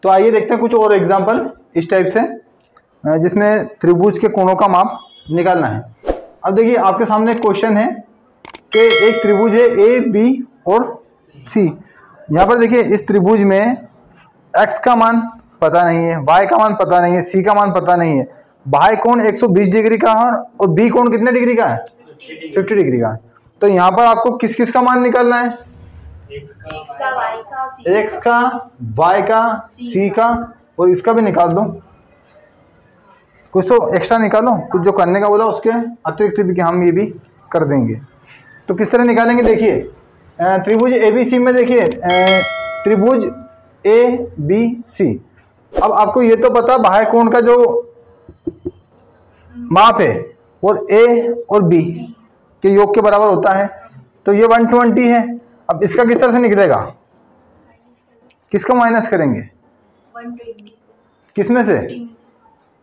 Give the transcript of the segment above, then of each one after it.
तो आइए देखते हैं कुछ और एग्जांपल इस टाइप से जिसमें त्रिभुज के कोणों का माप निकालना है। अब देखिए आपके सामने क्वेश्चन है कि एक त्रिभुज है ए बी और सी। यहाँ पर देखिए इस त्रिभुज में x का मान पता नहीं है, y का मान पता नहीं है, c का मान पता नहीं है। बाह्य कोण 120 डिग्री का है और b कोण कितने डिग्री का है? 50 डिग्री का है। तो यहाँ पर आपको किस किस का मान निकालना है? x का, y का, c का और इसका भी निकाल दो। कुछ तो एक्स्ट्रा निकालो, कुछ जो करने का बोला उसके अतिरिक्त भी हम ये भी कर देंगे। तो किस तरह निकालेंगे देखिए, त्रिभुज ABC में देखिए त्रिभुज ABC। अब आपको ये तो पता बाह्य कोण का जो माप है और A और B के योग के बराबर होता है, तो ये 120 है। अब इसका किस तरह से निकलेगा? किसको माइनस करेंगे? 120। किस में से?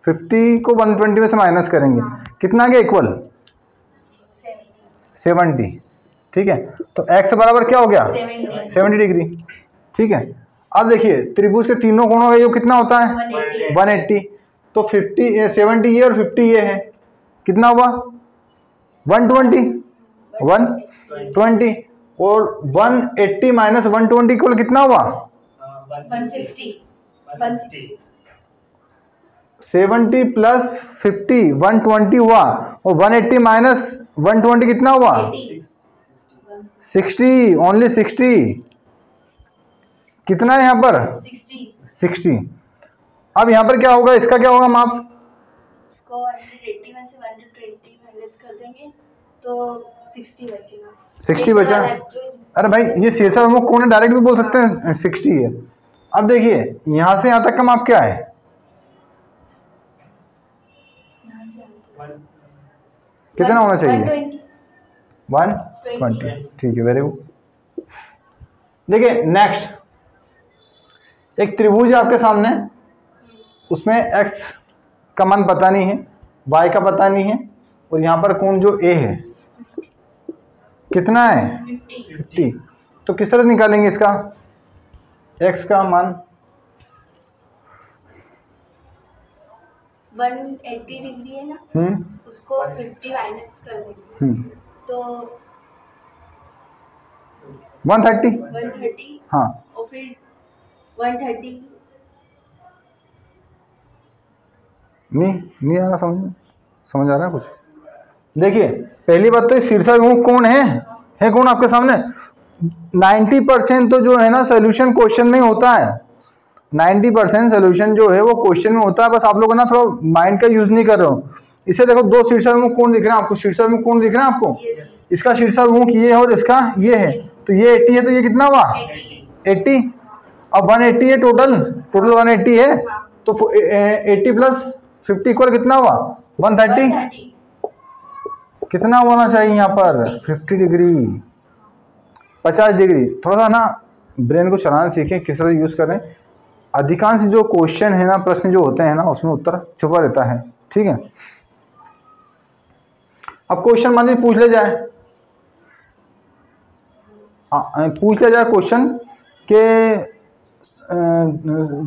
50 को 120 में से माइनस करेंगे। कितना गया इक्वल? 70। ठीक है, तो x बराबर क्या हो गया? 70 डिग्री। ठीक है, अब देखिए त्रिभुज के तीनों कोणों का योग कितना होता है? 180। तो 70 ये और 50 ये है, कितना हुआ? 120 और 180 माइनस 120 इक्वल कितना हुआ? 70 प्लस 50 120 हुआ और 180 माइनस 120 कितना हुआ? 60। ओनली 60। कितना है यहाँ पर? 60। अब यहाँ पर क्या होगा, इसका क्या होगा माप? इसको 180 में से 120 माइनस कर देंगे तो 60 बचेगा। 60 बचा? अरे भाई ये शीर्षक हम कोण डायरेक्ट भी बोल सकते हैं 60 है। अब देखिए यहाँ से यहाँ तक का माप क्या है? कितना होना चाहिए? 120। ठीक है, वेरी गुड। देखिए नेक्स्ट, एक त्रिभुज है आपके सामने, उसमें x का मान पता नहीं है, y का पता नहीं है और यहाँ पर कोण जो a है कितना है? 50। तो किस तरह निकालेंगे इसका x का मान? 180 डिग्री है ना, उसको 50 माइनस कर देंगे तो 130। हाँ, और फिर 130 नहीं आ रहा समझ आ रहा है कुछ? देखिए पहली बात तो ये शीर्षक कोण है कोण आपके सामने। 90% तो जो है ना सोल्यूशन क्वेश्चन में होता है। 90% सोल्यूशन जो है वो क्वेश्चन में होता है, बस आप लोग ना थोड़ा माइंड का यूज नहीं कर रहे हो। इसे देखो, दो शीर्षक कोण दिख रहे हैं आपको, शीर्षक कोण दिख रहे हैं आपको। इसका शीर्षक ये है और इसका ये है, तो ये 80 है, तो ये कितना हुआ? 80। अब 180 है, टोटल 180 है, तो 80 प्लस 50 इक्वल कितना हुआ? 130। कितना होना चाहिए यहाँ पर? 50 डिग्री, 50 डिग्री। थोड़ा सा ना ब्रेन को चलाना सीखें, किस तरह यूज करें। अधिकांश जो क्वेश्चन है ना, प्रश्न जो होते हैं ना, उसमें उत्तर छुपा रहता है। ठीक है, अब क्वेश्चन मान लीजिए पूछ ले जाए क्वेश्चन के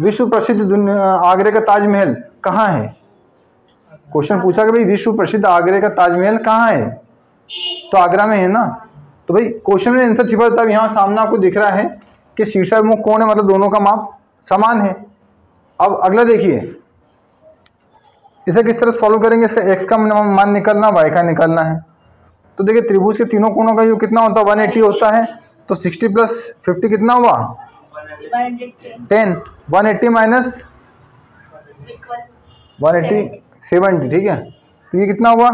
विश्व प्रसिद्ध आगरे का ताजमहल कहाँ है? क्वेश्चन पूछा कि भाई विश्व प्रसिद्ध आगरे का ताजमहल कहाँ है? तो आगरा में है ना। तो भाई क्वेश्चन में आंसर छिपा तब यहाँ सामने आपको दिख रहा है कि शीर्षक मुख कोण है, मतलब दोनों का माप समान है। अब अगला देखिए, इसे किस तरह सॉल्व करेंगे? इसका x का मान निकालना, y का निकालना है। तो देखिए त्रिभुज के तीनों कोणों का योग कितना होता है? 180 होता है। तो 60 प्लस 50 कितना हुआ? 10। 180 माइनस 180 70। ठीक है, तो ये कितना हुआ?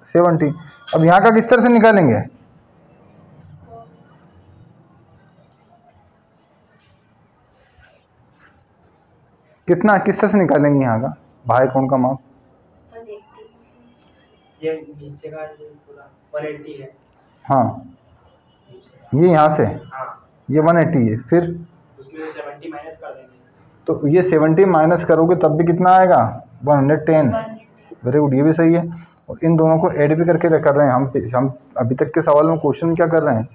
70। अब यहाँ का किस तरह से निकालेंगे? कितना किस तरह से निकालेंगे यहाँ का बाह्य कोण का माप? ये नीचे का पूरा 180 है। हाँ, ये यहाँ से ये 180 है, फिर उसमें 70 माइनस कर देंगे, तो ये 70 माइनस करोगे तब भी कितना आएगा? 110। वेरी गुड, ये भी सही है। और इन दोनों को ऐड भी करके कर रहे हैं हम अभी तक के सवाल में क्वेश्चन क्या कर रहे हैं?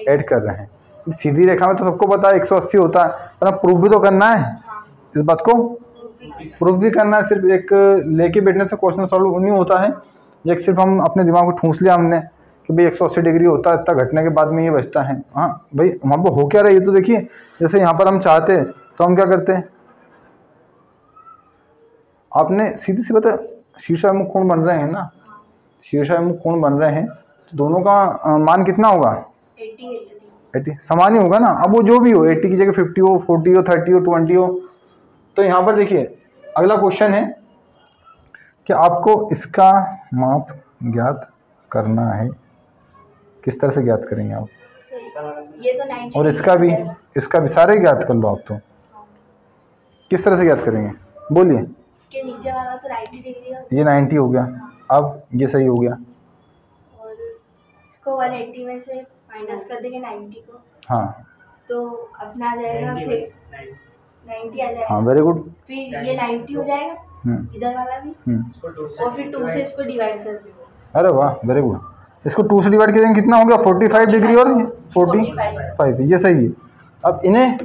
ऐड कर रहे हैं। सीधी रेखा में तो सबको पता है 180 होता है, पर अब प्रूफ भी तो करना है। इस बात को प्रूफ भी करना है। सिर्फ एक लेके बैठने से क्वेश्चन सॉल्व नहीं होता है। एक सिर्फ हम अपने दिमाग को ठूंस लिया हमने कि भाई 180 डिग्री होता है, इतना घटने के बाद में ये बचता है। हाँ भाई, वहाँ पर हो क्या रहा है ये तो देखिए। जैसे यहाँ पर हम चाहते तो हम क्या करते हैं, आपने सीधी सी बता, शीर्षाभिमुख कोण बन रहे हैं ना, शीर्षाभिमुख कोण बन रहे हैं तो दोनों का मान कितना होगा, 80 समान ही होगा ना। अब वो जो भी हो, 80 की जगह 50 हो, 40 हो, 30 हो, 20 हो। तो यहाँ पर देखिए अगला क्वेश्चन है कि आपको इसका माप ज्ञात करना है। किस तरह से ज्ञात करेंगे आप? ये तो 90 और इसका भी सारे ज्ञात कर लो आप। तो किस तरह से ज्ञात करेंगे बोलिए? इसके नीचे वाला तो 90 डिग्री है ये 90 हो गया, अब ये सही हो गया। और इसको 180 में से माइनस कर देंगे 90 को, हाँ तो अपना आ जाएगा फिर 90 आ जाएगा। हाँ, वेरी गुड। फिर ये 90 हो जाएगा, इधर वाला भी, और फिर 2 से इसको डिवाइड कर देंगे। अरे वाह, वेरी गुड। इसको 2 से डिवाइड करेंगे कितना हो गया, 45 डिग्री और 45, ये सही है। अब इन्हें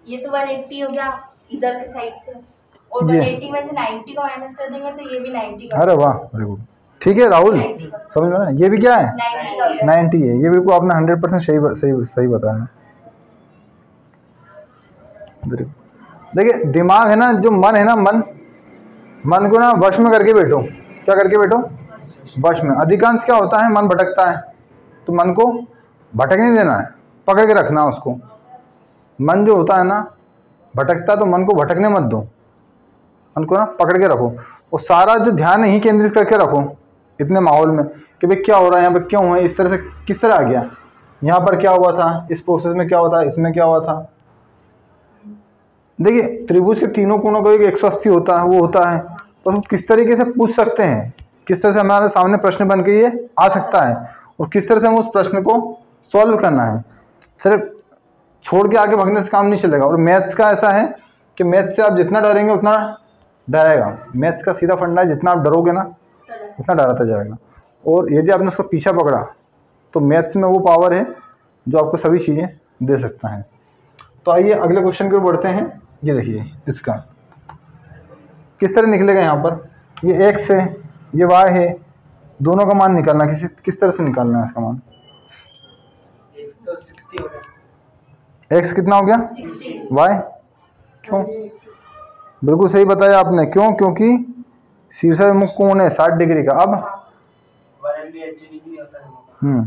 ये तो 180 हो गया इधर के साइड से, और 180 में से 90 को माइनस कर देंगे तो ये भी 90 का। अरे वाह, वेरी गुड। ठीक है राहुल, समझ में आया? ये भी क्या है, 90 है। ये बिल्कुल आपने 100% सही बताया। देखिए दिमाग है ना, जो मन है ना, मन को ना वश में करके बैठो। क्या करके बैठो? वश में। अधिकांश क्या होता है, मन भटकता है, तो मन को भटकने नहीं देना है, पकड़ के रखना है उसको। मन जो होता है ना भटकता, तो मन को भटकने मत दो, मन को ना पकड़ के रखो। और सारा जो ध्यान यही केंद्रित करके रखो इतने माहौल में कि भाई क्या हो रहा है यहाँ पे, क्यों है इस तरह से, किस तरह आ गया, यहाँ पर क्या हुआ था, इस प्रोसेस में क्या हुआ था, इसमें क्या हुआ था। देखिए त्रिभुज के तीनों कोणों का एक 180 होता है, वो होता है। तो हम किस तरीके से पूछ सकते हैं, किस तरह से हमारे सामने प्रश्न बन के ये आ सकता है, और किस तरह से हम उस प्रश्न को सॉल्व करना है। सिर्फ छोड़ के आगे भागने से काम नहीं चलेगा। और मैथ्स का ऐसा है कि मैथ्स से आप जितना डरेंगे उतना डरेगा। मैथ्स का सीधा फंडा है, जितना आप डरोगे ना उतना डराता जाएगा। और यदि आपने उसका पीछा पकड़ा तो मैथ्स में वो पावर है जो आपको सभी चीज़ें दे सकता है। तो आइए अगले क्वेश्चन की ओर बढ़ते हैं। ये देखिए इसका किस तरह निकलेगा। यहाँ पर ये x है, ये y है, दोनों का मान निकालना। किस तरह से निकालना है इसका मान? x तो 60 हो गया। x कितना हो गया, 60। y क्यों? बिल्कुल सही बताया आपने। क्यों? क्योंकि शीर्षाभिमुख कोण है 60 डिग्री का। अब 180 डिग्री होता है।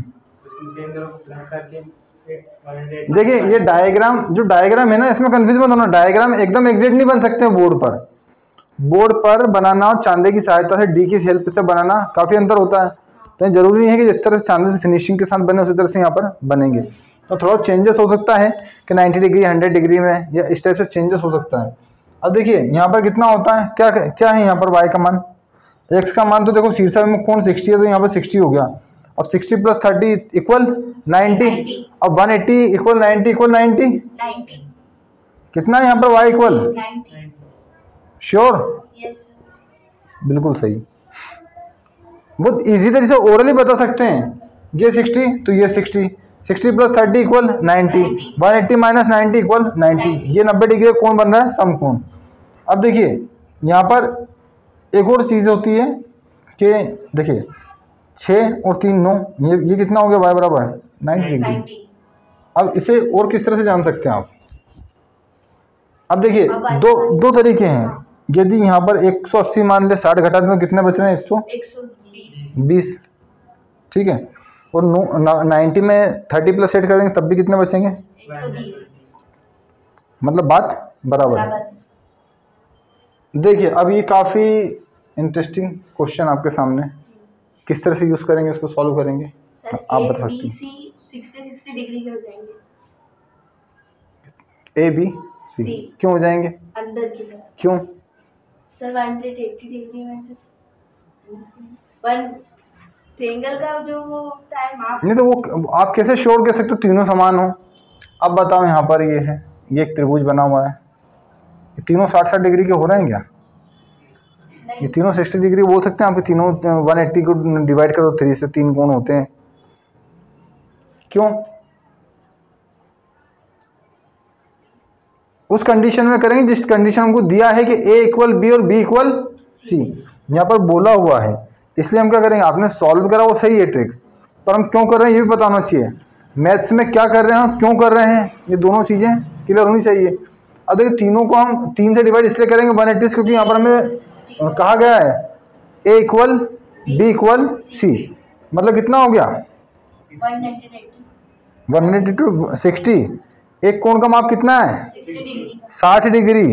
सेम दोनों को प्लस करके देखिए ये डायग्राम, जो डायग्राम है ना, इसमें कंफ्यूज मत होना। डायग्राम एकदम एग्जैक्ट नहीं बन सकते बोर्ड पर बनाना और चांदे की सहायता से, डी की हेल्प से बनाना काफ़ी अंतर होता है। तो जरूरी नहीं है कि जिस तरह से चांदे से फिनिशिंग के साथ बने उसी तरह से यहाँ पर बनेंगे। तो थोड़ा चेंजेस हो सकता है कि 90 डिग्री 100 डिग्री में, या इस टाइप से चेंजेस हो सकता है। अब देखिए यहाँ पर कितना होता है, क्या है यहाँ पर y का मान, x का मान। तो देखो शीर्षाभिमुख कोण 60 है, तो यहाँ पर 60 हो गया। अब 60 + 30 = 90। अब 180 = 90 = 90। कितना है यहाँ पर y = 90। श्योर? यस बिल्कुल सही। बहुत इजी तरीके से ओरली बता सकते हैं। ये 60 तो ये 60, 60 + 30 = 90, 180 - 90 = 90। ये 90 डिग्री का कोण बन रहा है, समकोण। अब देखिए यहाँ पर एक और चीज़ होती है कि देखिए 6 और 3 9, ये कितना हो गया, y बराबर 90 डिग्री। अब इसे और किस तरह से जान सकते हैं आप? अब देखिए दो तरीके हैं। यदि यहाँ पर 180 मान ले, 60 घटा दें तो कितने बच रहे हैं, 120। ठीक है। और 90 में 30 + 8 कर देंगे तब भी कितने बचेंगे, 120। मतलब बात बराबर है। देखिए अब ये काफ़ी इंटरेस्टिंग क्वेश्चन आपके सामने, किस तरह से यूज़ करेंगे, उसको सॉल्व करेंगे, आप बता सकते हैं। 60 डिग्री के हो जाएंगे। A B C क्यों हो जाएंगे, अंदर की तरफ। क्यों? सर 180 डिग्री में से वन ट्रायंगल का जो वो होता है माप। नहीं तो वो आप कैसे श्योर कह सकते हो तीनों समान हो? अब बताओ यहाँ पर ये है, ये एक त्रिभुज बना हुआ है, ये तीनों 60 डिग्री के हो रहे हैं क्या? ये तीनों 60 डिग्री बोल सकते हैं आपके तीनों? 180 को डिवाइड कर दो 3 से, 3 कोण होते हैं। क्यों? उस कंडीशन में करेंगे जिस कंडीशन हमको दिया है कि ए इक्वल बी और बी इक्वल सी, यहाँ पर बोला हुआ है, इसलिए हम क्या करेंगे, आपने सॉल्व करा वो सही है ट्रिक, पर हम क्यों कर रहे हैं ये भी पता होना चाहिए। मैथ्स में क्या कर रहे हैं, क्यों कर रहे हैं, ये दोनों चीज़ें क्लियर होनी चाहिए। अब देखिए तीनों को हम 3 से डिवाइड इसलिए करेंगे 180 क्योंकि यहाँ पर हमें कहा गया है ए इक्वल बी इक्वल सी, मतलब कितना हो गया 180 to 60। एक कोण का माप कितना है 60 डिग्री।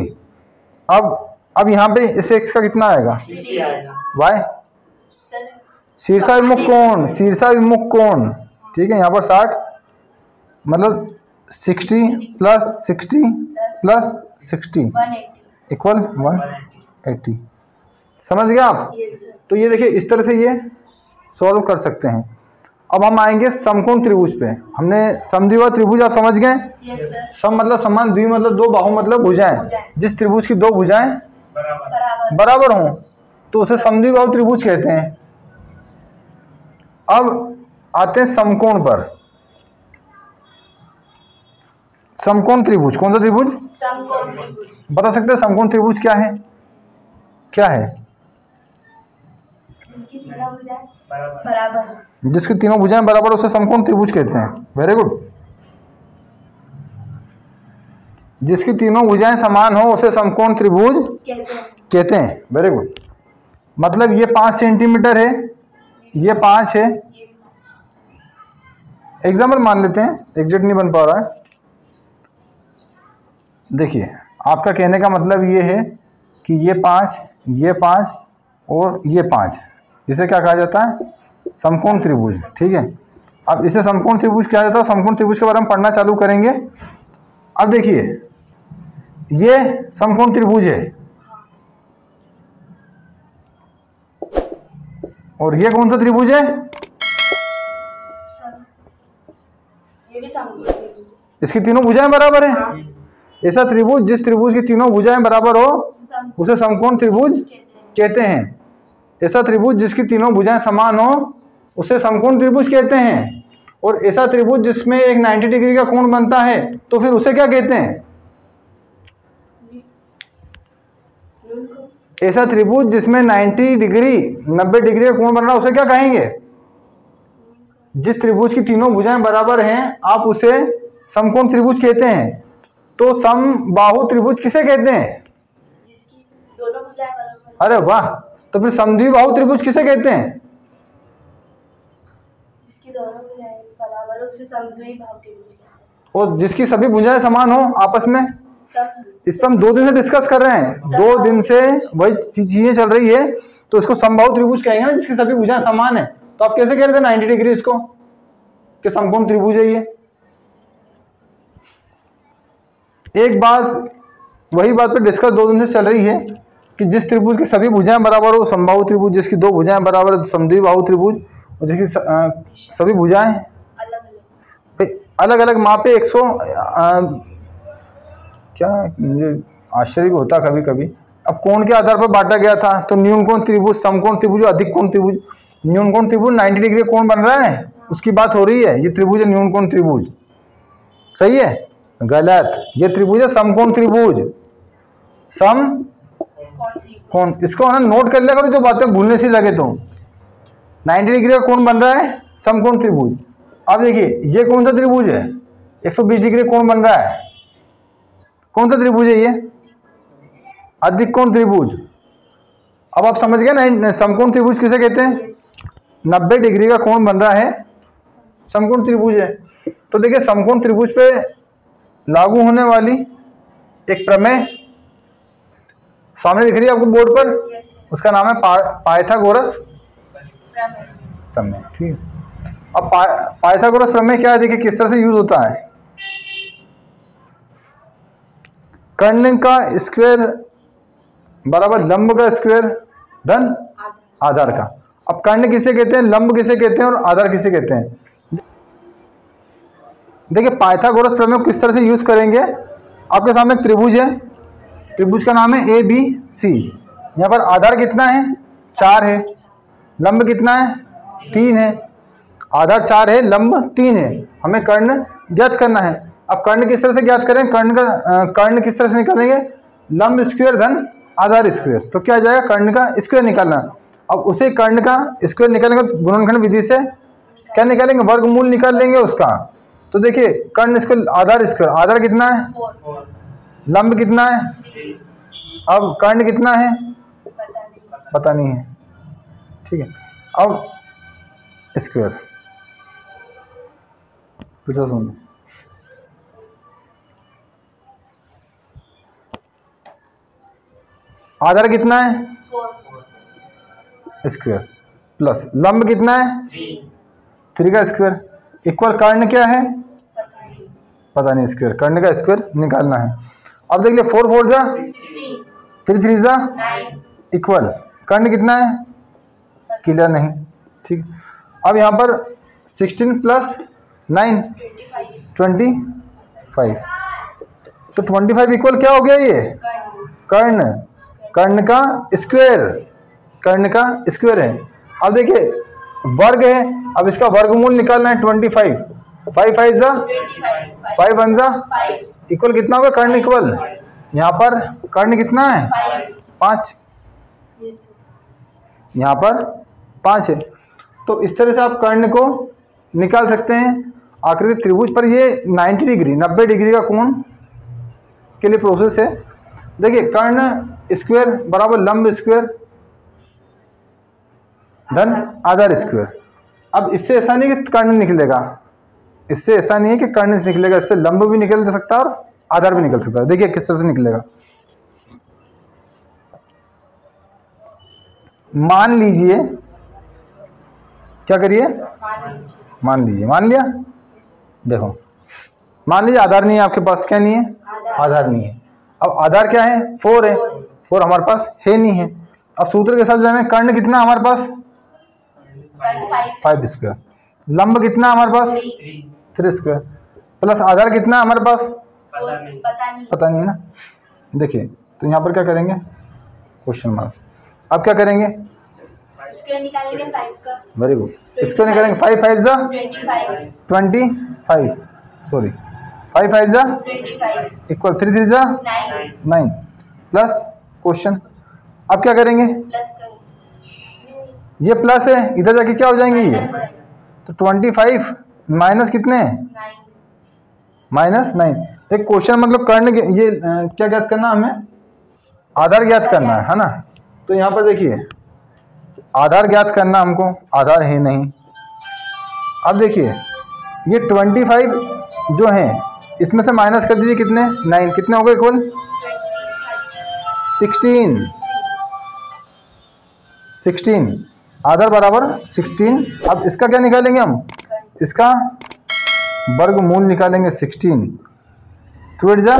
अब यहाँ पे इस एक्स का कितना आएगा वाई, शीर्षाभिमुख कोण, शीर्षाभिमुख कोण, ठीक है। यहाँ पर 60 मतलब 60 प्लस 60 प्लस 60 इक्वल 180। समझ गए आप? तो ये देखिए इस तरह से ये सॉल्व कर सकते हैं। अब हम आएंगे समकोण त्रिभुज पे। हमने समद्विबाहु त्रिभुज आप समझ गए? सम मतलब समान, द्वि मतलब दो, बाहु मतलब भुजाएं। जिस त्रिभुज की दो भुजाएं बराबर हों तो उसे समद्विबाहु त्रिभुज कहते हैं। अब आते हैं समकोण पर। समकोण त्रिभुज, कौन सा त्रिभुज बता सकते हैं? समकोण त्रिभुज क्या है? क्या है? जिसकी तीनों भुजाएं बराबर उसे समकोण त्रिभुज कहते हैं। Very good. जिसकी तीनों भुजाएं समान हो उसे समकोण त्रिभुज कहते हैं। Very good. मतलब ये 5 सेंटीमीटर है, ये 5 है। एग्जाम्पल मान लेते हैं, एग्जैक्ट नहीं बन पा रहा है। देखिए आपका कहने का मतलब ये है कि ये 5 और ये 5, इसे क्या कहा जाता है? समकोण त्रिभुज, ठीक है। अब इसे समकोण त्रिभुज कहा जाता है। समकोण त्रिभुज के बारे में पढ़ना चालू करेंगे। अब देखिए ये समकोण त्रिभुज है और ये कौन सा त्रिभुज है? ये भी समकोण, इसकी तीनों भुजाएं बराबर है। ऐसा त्रिभुज जिस त्रिभुज की तीनों भुजाएं बराबर हो उसे समकोण त्रिभुज कहते हैं। ऐसा त्रिभुज जिसकी तीनों भुजाएं समान हो उसे समकोण त्रिभुज कहते हैं। और ऐसा त्रिभुज जिसमें एक 90 डिग्री का कोण बनता है तो फिर उसे क्या कहते हैं? ऐसा त्रिभुज जिसमें 90 डिग्री का कोण बन रहा है उसे क्या कहेंगे? जिस त्रिभुज की तीनों भुजाएं बराबर हैं आप उसे समकोण त्रिभुज कहते हैं। तो समबाहु त्रिभुज किसे कहते हैं? जिसकी दोनों भुजाएं बराबर। अरे वाह। तो फिर समद्विबाहु त्रिभुज किसे कहते हैं? जिसकी दोनों भुजाएं बराबर उसे समद्विबाहु त्रिभुज कहते हैं। और जिसकी सभी भुजाएं समान हो आपस में। इस पर हम 2 दिन से डिस्कस कर रहे हैं, 2 दिन से वही चीजें चल रही है। तो इसको समबाहु त्रिभुज कहेंगे ना, जिसकी सभी भुजाएं समान है। तो आप कैसे कह रहे थे 90 डिग्री इसको कि समकोण त्रिभुज है ये? एक बात, वही बात पे डिस्कस 2 दिन से चल रही है कि जिस त्रिभुज की सभी भुजाएं बराबर हो समबाहु त्रिभुज, जिसकी 2 भुजाएं बराबर है समद्विबाहु त्रिभुज, और जिसकी सभी भुजाएं अलग अलग मापे 100 क्या, मुझे आश्चर्य भी होता कभी कभी। अब कोण के आधार पर बांटा गया था तो न्यून कोण त्रिभुज, समकोण त्रिभुज, अधिक कोण त्रिभुज। न्यून कोण त्रिभुज 90 डिग्री कोण बन रहा है उसकी बात हो रही है। ये त्रिभुज है न्यून कोण त्रिभुज, सही है? गलत। ये त्रिभुज है समकोण त्रिभुज, समकोण। इसको ना नोट कर लिया करो जो बातें भूलने से लगे तो। 90 डिग्री का कोण बन रहा है समकोण त्रिभुज। अब देखिए ये कौन सा त्रिभुज है? 120 डिग्री कोण बन रहा है, कौन सा त्रिभुज है ये? अधिक कोण त्रिभुज। अब आप समझ गए ना समकोण त्रिभुज किसे कहते हैं? 90 डिग्री का कोण बन रहा है समकोण त्रिभुज है। तो देखिए समकोण त्रिभुज पे लागू होने वाली एक प्रमेय सामने दिख रही है आपको बोर्ड पर, उसका नाम है पाइथागोरस प्रमेय, ठीक है। अब पाइथागोरस प्रमेय क्या है, देखिए किस तरह से यूज होता है। कर्ण का स्क्वायर बराबर लंब का स्क्वायर धन आधार का। अब कर्ण किसे कहते हैं, लंब किसे कहते हैं और आधार किसे कहते हैं? देखिए पाइथागोरस प्रमेय को किस तरह से यूज करेंगे। आपके सामने एक त्रिभुज है, त्रिभुज का नाम है ABC। यहाँ पर आधार कितना है? 4 है। लंब कितना है? 3 है। आधार 4 है, लंब 3 है। हमें कर्ण ज्ञात करना है। अब कर्ण किस तरह से ज्ञात करें? कर्ण किस तरह से निकालेंगे? लंब स्क्वायर धन आधार स्क्वायर। तो क्या आ जाएगा? कर्ण का स्क्वायर निकालना। अब उसे कर्ण का स्क्वायर निकालेंगे तो गुणनखंड विधि से क्या निकालेंगे? वर्गमूल निकाल लेंगे उसका। तो देखिए कर्ण स्क्वायर आधार स्क्वायर, आधार कितना है? 4 लंब कितना है? अब कर्ण कितना है? पता नहीं है, ठीक है। अब स्क्वायर फिर से सुन, आधार कितना है? 4 स्क्वायर प्लस लंब कितना है? 3 का स्क्वायर इक्वल कर्ण क्या है? पता नहीं, स्क्वायर, कर्ण का स्क्वायर निकालना है। अब देख लिया 4 4 जा 16 3 3 जा 9 इक्वल कर्ण कितना है? क्लियर नहीं, ठीक। अब यहाँ पर 16 प्लस 9 25। तो 25 इक्वल क्या हो गया? ये कर्ण, कर्ण का स्क्वायर, कर्ण का स्क्वायर है। अब देखिए वर्ग है, अब इसका वर्गमूल निकालना है 25। 5 5 जा 5 1 जा 5 इक्वल कितना होगा? कर्ण इक्वल यहाँ पर कर्ण कितना है? 5, यहाँ पर 5 है। तो इस तरह से आप कर्ण को निकाल सकते हैं आकृति त्रिभुज पर। ये 90 डिग्री 90 डिग्री का कोण के लिए प्रोसेस है। देखिए कर्ण स्क्वायर बराबर लंब स्क्वायर धन आधार स्क्वायर। अब इससे ऐसा नहीं कि कर्ण निकलेगा, इससे ऐसा नहीं है कि कर्ण निकलेगा, इससे लंब भी निकल सकता है और आधार भी निकल सकता है। देखिए किस तरह से निकलेगा। मान लीजिए, क्या करिए? मान लीजिए, मान लिया। देखो मान लीजिए आधार नहीं है आपके पास, क्या नहीं है? आधार नहीं है। अब आधार क्या है? 4 है, 4 हमारे पास है नहीं है। अब सूत्र के साथ जाने, कर्ण कितना हमारे पास? 5 स्क्वायर, लंब कितना हमारे पास? 3 स्क्वायर प्लस आधार कितना है हमारे पास? पता नहीं है ना। देखिए तो यहाँ पर क्या करेंगे? Question mark. अब क्या करेंगे? स्क्वायर निकालेंगे 5 का। वेरी गुड, इसको निकालेंगे 5 5 जा 25, सॉरी 5 5 जा 25 इक्वल 3 3 जा 9 प्लस क्वेश्चन। अब क्या करेंगे? ये प्लस है, इधर जाके क्या हो जाएंगे ये? तो 25 माइनस कितने? -9। एक क्वेश्चन मतलब कर्ण ये क्या ज्ञात करना हमें? आधार ज्ञात करना है ना। तो यहाँ पर देखिए आधार ज्ञात करना हमको, आधार है नहीं। अब देखिए ये 25 जो है इसमें से माइनस कर दीजिए कितने? 9, कितने हो गए इक्वल? 16 आधार बराबर 16। अब इसका क्या निकालेंगे हम? इसका वर्गमूल निकालेंगे 16। 2 8 जा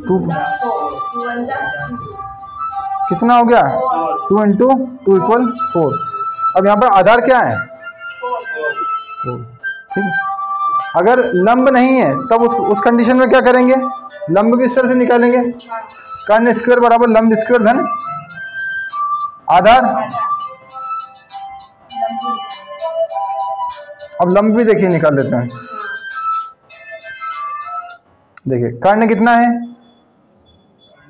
2 कितना हो गया? 2 × 2 = 4। अब यहाँ पर आधार क्या है? 4, ठीक है। अगर लंब नहीं है तब उस कंडीशन में क्या करेंगे? लंब भी इस तरह से निकालेंगे, कर्ण स्क्वायर बराबर लंब स्क्वायर धन आधार। अब लंब भी देखिए निकाल लेते हैं। देखिए कर्ण कितना है?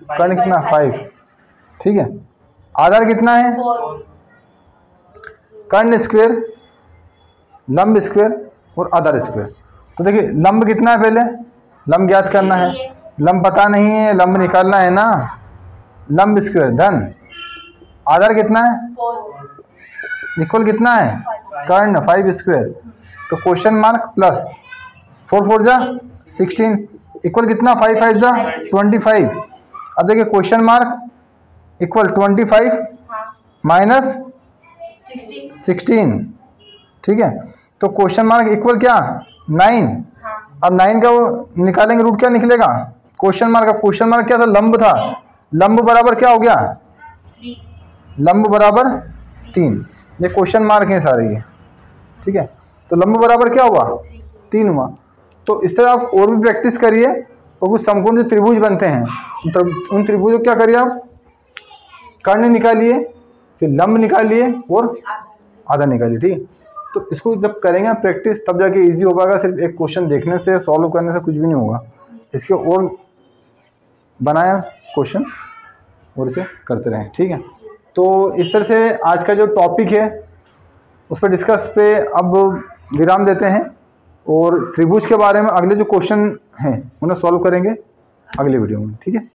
कर्ण कितना? 5, ठीक है। आधार कितना है? 4 कर्ण स्क्वायर, लंब स्क्वायर और आधार स्क्वायर। तो देखिए लंब कितना है? पहले लंब ज्ञात करना है, लंब पता नहीं है, लंब निकालना है ना। लंब स्क्वायर धन आधार कितना है? 4 इक्वल कितना है? कर्ण 5 स्क्वायर। तो क्वेश्चन मार्क प्लस 4 4 जा 16 इक्वल कितना? 5 5 जा 25। अब देखिए क्वेश्चन मार्क इक्वल 25 माइनस 16, ठीक है। तो क्वेश्चन मार्क इक्वल क्या? 9। अब 9 का वो निकालेंगे, रूट क्या निकलेगा? Question mark. अब क्वेश्चन मार्क क्या था? लंब था। लंब बराबर क्या हो गया? लंब बराबर 3। ये क्वेश्चन मार्क है सारे ये, ठीक है। तो लंब बराबर क्या हुआ? 3 हुआ। तो इस तरह आप और भी प्रैक्टिस करिए और कुछ समकोण जो त्रिभुज बनते हैं उन त्रिभुजों क्या करिए आप? कर्ण निकालिए, फिर लंब निकालिए और आधा निकालिए, ठीक है। तो इसको जब करेंगे प्रैक्टिस तब जाके इजी हो पाएगा। सिर्फ एक क्वेश्चन देखने से सॉल्व करने से कुछ भी नहीं होगा। इसके और बनाया क्वेश्चन और इसे करते रहें, ठीक है। तो इस तरह से आज का जो टॉपिक है उस पर डिस्कस पे अब विराम देते हैं और त्रिभुज के बारे में अगले जो क्वेश्चन हैं उन्हें सॉल्व करेंगे अगले वीडियो में, ठीक है।